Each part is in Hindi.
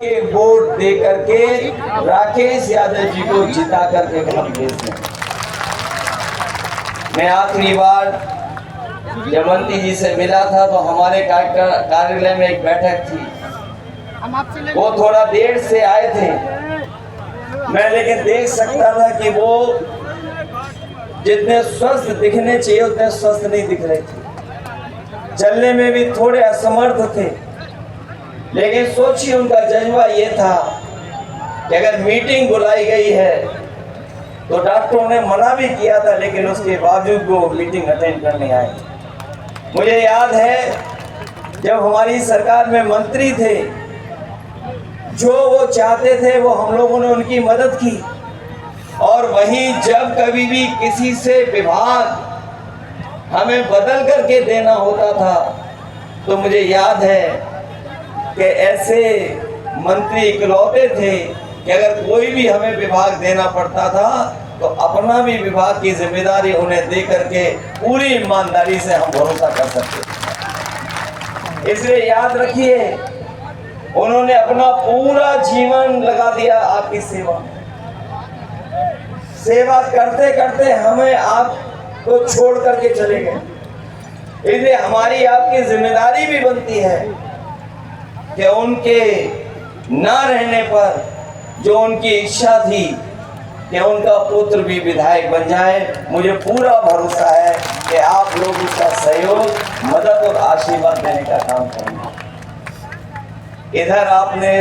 के वोट दे करके राकेश यादव जी को जिता करके हम भेज दें। मैं आखिरी बार जब मंत्री जी से मिला था तो हमारे कार्यालय में एक बैठक थी, वो थोड़ा देर से आए थे। मैं लेकिन देख सकता था कि वो जितने स्वस्थ दिखने चाहिए उतने स्वस्थ नहीं दिख रहे थे, चलने में भी थोड़े असमर्थ थे। लेकिन सोचिए उनका जज्बा ये था कि अगर मीटिंग बुलाई गई है तो डॉक्टरों ने मना भी किया था, लेकिन उसके बावजूद वो मीटिंग अटेंड करने आए। मुझे याद है जब हमारी सरकार में मंत्री थे, जो वो चाहते थे वो हम लोगों ने उनकी मदद की। और वहीं जब कभी भी किसी से विभाग हमें बदल करके देना होता था तो मुझे याद है कि ऐसे मंत्री इकलौते थे कि अगर कोई भी हमें विभाग देना पड़ता था तो अपना भी विभाग की जिम्मेदारी उन्हें दे करके पूरी ईमानदारी से हम भरोसा कर सकते। इसलिए याद रखिए, उन्होंने अपना पूरा जीवन लगा दिया आपकी सेवा में। सेवा करते करते हमें आपको छोड़ करके चले गए। इसलिए हमारी आपकी जिम्मेदारी भी बनती है कि उनके ना रहने पर जो उनकी इच्छा थी कि उनका पुत्र भी विधायक बन जाए, मुझे पूरा भरोसा है कि आप लोग उसका सहयोग, मदद और आशीर्वाद देने का काम करेंगे। इधर आपने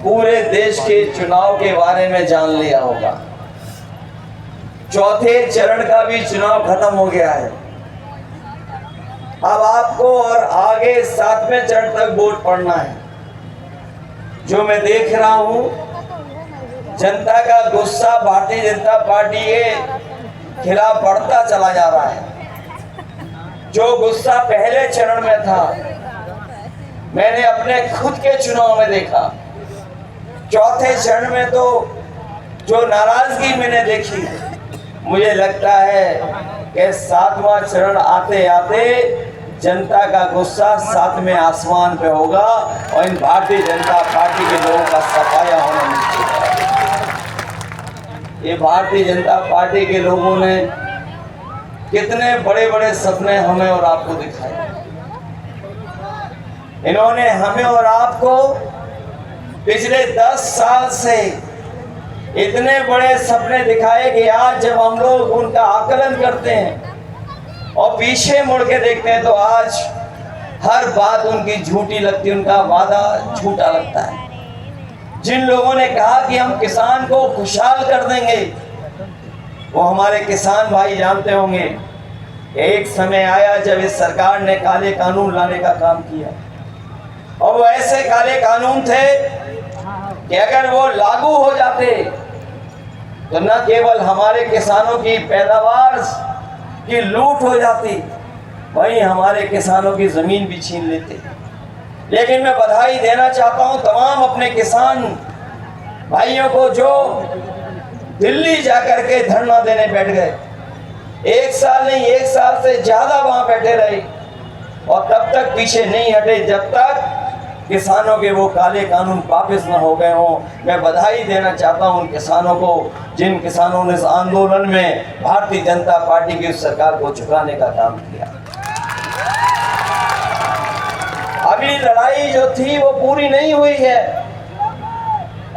पूरे देश के चुनाव के बारे में जान लिया होगा। चौथे चरण का भी चुनाव खत्म हो गया है। अब आपको और आगे 7वें चरण तक वोट पड़ना है। जो मैं देख रहा हूं, जनता का गुस्सा भारतीय जनता पार्टी के खिलाफ बढ़ता चला जा रहा है। जो गुस्सा पहले चरण में था, मैंने अपने खुद के चुनाव में देखा। चौथे चरण में तो जो नाराजगी मैंने देखी, मुझे लगता है कि 7वां चरण आते आते जनता का गुस्सा 7वें आसमान पे होगा और इन भारतीय जनता पार्टी के लोगों का सफाया होना निश्चित है। ये भारतीय जनता पार्टी के लोगों ने कितने बड़े बड़े सपने हमें और आपको दिखाए। इन्होंने हमें और आपको पिछले 10 साल से इतने बड़े सपने दिखाए कि आज जब हम लोग उनका आकलन करते हैं और पीछे मुड़ के देखते हैं तो आज हर बात उनकी झूठी लगती है, उनका वादा झूठा लगता है। जिन लोगों ने कहा कि हम किसान को खुशहाल कर देंगे, वो हमारे किसान भाई जानते होंगे एक समय आया जब इस सरकार ने काले कानून लाने का काम किया, और वो ऐसे काले कानून थे कि अगर वो लागू हो जाते तो न केवल हमारे किसानों की पैदावार की लूट हो जाती, वहीं हमारे किसानों की जमीन भी छीन लेते। लेकिन मैं बधाई देना चाहता हूं तमाम अपने किसान भाइयों को जो दिल्ली जाकर के धरना देने बैठ गए। 1 साल नहीं, 1 साल से ज्यादा वहां बैठे रहे और तब तक पीछे नहीं हटे जब तक किसानों के वो काले कानून वापस न हो गए हों। मैं बधाई देना चाहता हूं उन किसानों को जिन किसानों ने इस आंदोलन में भारतीय जनता पार्टी की सरकार को झुकाने का काम किया। अभी लड़ाई जो थी वो पूरी नहीं हुई है।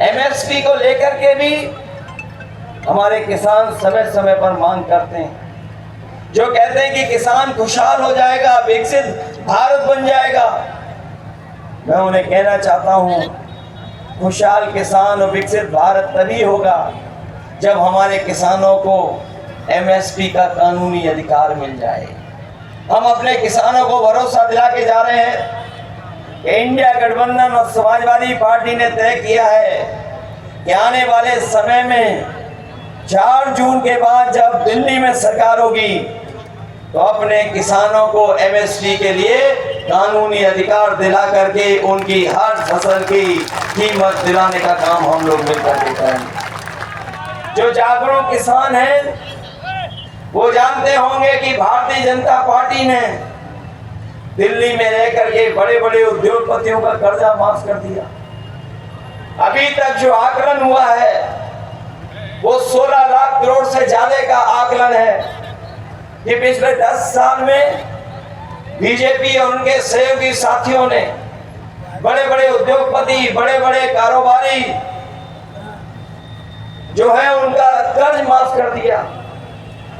एमएसपी को लेकर के भी हमारे किसान समय समय पर मांग करते हैं। जो कहते हैं कि किसान खुशहाल हो जाएगा, विकसित भारत बन जाएगा, मैं उन्हें कहना चाहता हूं खुशहाल किसान और विकसित भारत तभी होगा जब हमारे किसानों को एमएसपी का कानूनी अधिकार मिल जाए। हम अपने किसानों को भरोसा दिला के जा रहे हैं कि इंडिया गठबंधन और समाजवादी पार्टी ने तय किया है कि आने वाले समय में 4 जून के बाद जब दिल्ली में सरकार होगी तो अपने किसानों को एमएसपी के लिए कानूनी अधिकार दिला करके उनकी हर फसल की कीमत दिलाने का काम हम लोग मिलकर के करेंगे। जो जागरूक किसान हैं वो जानते होंगे कि भारतीय जनता पार्टी ने दिल्ली में रह करके बड़े बड़े उद्योगपतियों का कर्जा माफ कर दिया। अभी तक जो आकलन हुआ है वो 16 लाख करोड़ से ज्यादा का आकलन है कि पिछले 10 साल में बीजेपी और उनके सहयोगी साथियों ने बड़े बड़े उद्योगपति, बड़े बड़े कारोबारी जो है उनका कर्ज माफ कर दिया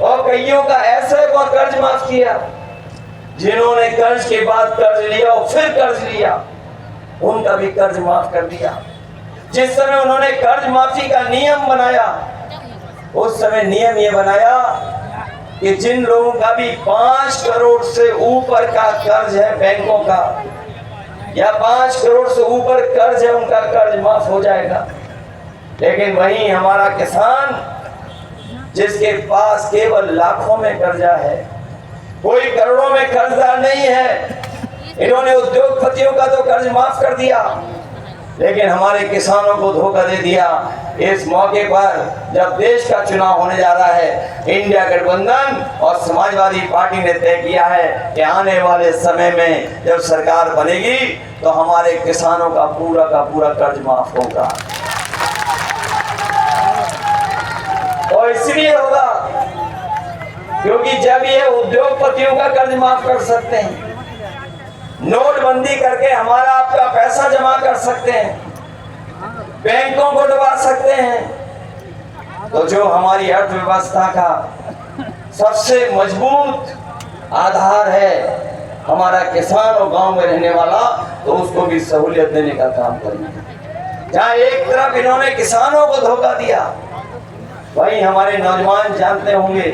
और कईयों का ऐसे को कर्ज माफ किया। जिन्होंने कर्ज के बाद कर्ज लिया और फिर कर्ज लिया उनका भी कर्ज माफ कर दिया। जिस समय उन्होंने कर्ज माफी का नियम बनाया उस समय नियम ये बनाया कि जिन लोगों का भी 5 करोड़ से ऊपर का कर्ज है बैंकों का या 5 करोड़ से ऊपर कर्ज है उनका कर्ज माफ हो जाएगा। लेकिन वहीं हमारा किसान जिसके पास केवल लाखों में कर्जा है, कोई करोड़ों में कर्जदार नहीं है, इन्होंने उद्योगपतियों का तो कर्ज माफ कर दिया लेकिन हमारे किसानों को धोखा दे दिया। इस मौके पर जब देश का चुनाव होने जा रहा है, इंडिया गठबंधन और समाजवादी पार्टी ने तय किया है कि आने वाले समय में जब सरकार बनेगी तो हमारे किसानों का पूरा कर्ज माफ होगा। और इसलिए होगा क्योंकि जब ये उद्योगपतियों का कर्ज माफ कर सकते हैं, नोटबंदी करके हमारा आपका पैसा जमा कर सकते हैं, बैंकों को डुबा सकते हैं, तो जो हमारी अर्थव्यवस्था का सबसे मजबूत आधार है हमारा किसान और गांव में रहने वाला, तो उसको भी सहूलियत देने का काम करेंगे। जहां एक तरफ इन्होंने किसानों को धोखा दिया, वहीं हमारे नौजवान जानते होंगे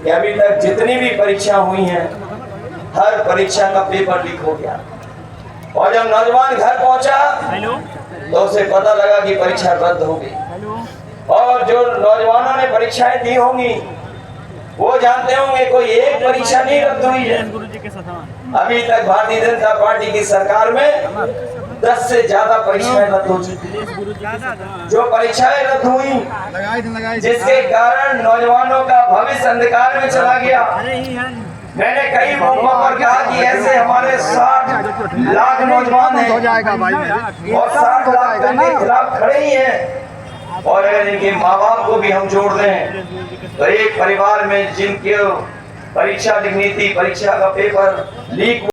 कि अभी तक जितनी भी परीक्षा हुई हैं हर परीक्षा का पेपर लीक हो गया और जब नौजवान घर पहुंचा तो उसे पता लगा कि परीक्षा रद्द हो गई। और जो नौजवानों ने परीक्षाएं दी होंगी वो जानते होंगे कोई एक परीक्षा नहीं रद्द हुई है। अभी तक भारतीय जनता पार्टी की सरकार में 10 से ज्यादा परीक्षाएं रद्द हो चुकी। जो परीक्षाएं रद्द हुई जिसके कारण नौजवानों का भविष्य अंधकार में चला गया। मैंने कई मौकों पर कहा कि ऐसे हमारे 60 लाख नौजवान हैं और 60 लाख के खिलाफ खड़े ही हैं और अगर इनके माँ बाप को भी हम जोड़ दें तो एक परिवार में जिनके परीक्षा लिखनी थी, परीक्षा का पेपर लीक